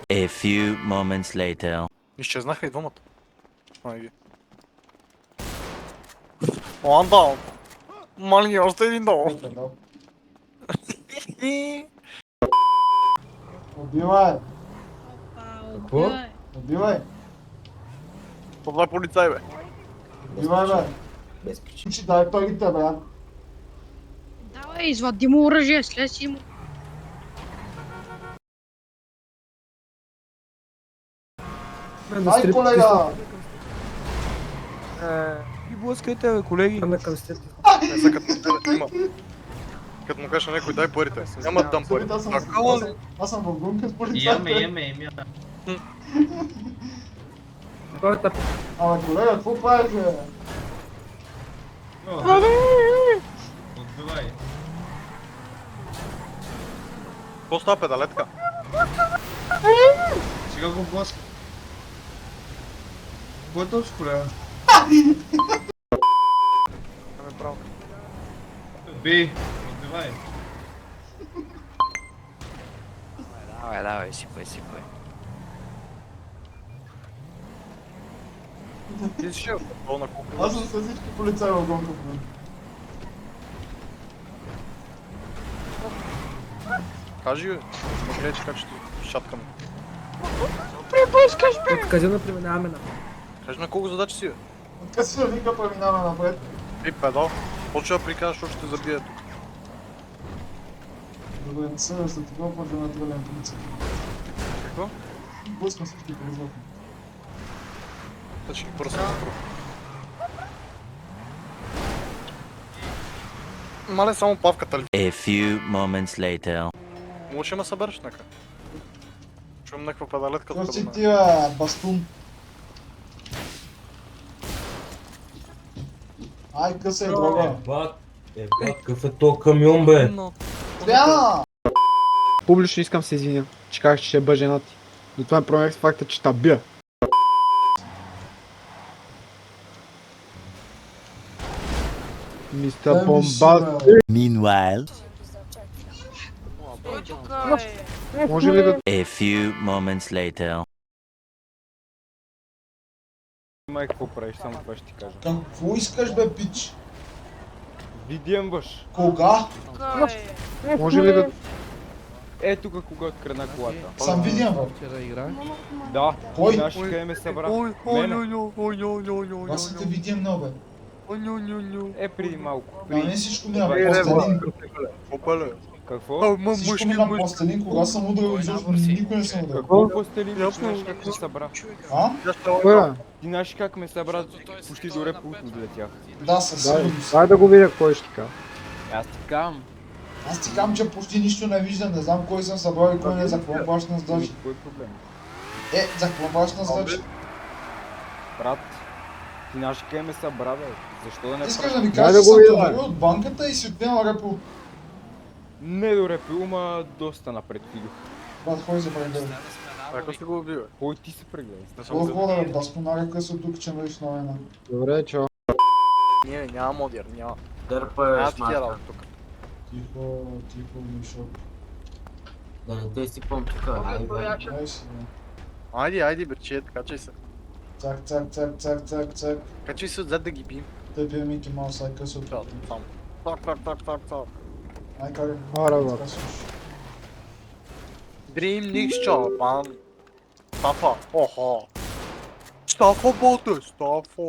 A few moments later. Изчезнаха и двамата. Ай ги. One down. Мали, още един долу. Убивай! Какво? Убивай! Това е полицай, бе. Убивай, бе! Без причина. Чи дай парите, брат! Давай, извади му оръжие, слез му. Дай, колега! И блъскайте, бе, колеги. Аме към стрит. Не са като тебе, има. Като му кажа на някой, дай парите. Няма да дам пари. Аз съм в гонка с полицайите. Имаме. Хората Ама, колега, какво правиш, бе? Отбивай. Какво става педалетка? Сега го блъска. Какво е точно, колега? Ами право. Би, отбивай. Давай, сипай. Ти си шеф, долу на колко. Аз съм с всички полицаи в гонка в момента. Кажи, бе. Ма гледай, че как ще шаткаме. откъде да преминаваме на... Кажи на колко задачи си, бе. Откъде си да вика, преминаваме напред? Ей, педал. Почва да прикажеш, защото ще те забие тук. Добре, не се след това път да натрелям полицай. Какво? Блъскам всички полицаи. Тъчки пръса. Мале, само павката ли? A few moments later. Може ме събереш нека. Чувам някаква педалетка Какво тук. си до ти, мен. бе, бастун? Ай, къса е дрога. Какъв е то камион, бе? Спряна! Публично искам се извиня, че казах, че ще бъде жена ти. Но това ме променях с факта, че та бия. Мистер Бомбаст. Meanwhile, Може ли да... a few moments later. Май, какво правиш, само това ще ти кажа. Какво искаш, бе, пич? Видим бъж. Кога? Може ли да... Е, тук кога открадна колата. Съм видим, бе. Да, Кой? наши къде ме събра. Ой, Мене. Аз съм те видим, но, бе. Е, преди малко. Ама не всичко ми на Е, постелин. Опа, ле. Какво? Всичко ми на постелин, кога съм удрал изобщо, никой не съм удрал. Какво постели? Ти знаеш как ме събра. А? Ти знаеш как ме събра, почти до репулто долетях. Да, със сигурност. Дай да го видя кой ще кажа. Аз ти казвам. Аз ти казвам, че почти нищо не виждам, не знам кой съм събрал и кой не, за какво баш на задачи. Кой е проблем? За какво баш на задачи? Брат, ти знаеш къде ме събра, бе. Защо да не Искаш да правиш? ми кажеш, че съм проверил от банката и си отнема репо. Не до репил, ма доста напред видях. Брат, хой за прегледа. Ако си го убива. Кой ти се прегледа? Не съм Какво го хода, бе, баско нарека се тук, че мреш на една. Добре, чао. Не, няма модер, няма. Дърпа Няма е такива шматка. работи тук. Тихо, Мишо. Да не те сипам тук. Ай, бе. Ай си, бе. Айди, бе, че качай се. Цак. Качай се отзад да ги бим. Те пие Мики Маус, ай късо. Там. Так. Ай как. Ара, бе. Dream niks Japan. Staffa. Oha. Staffa båten. Staffa.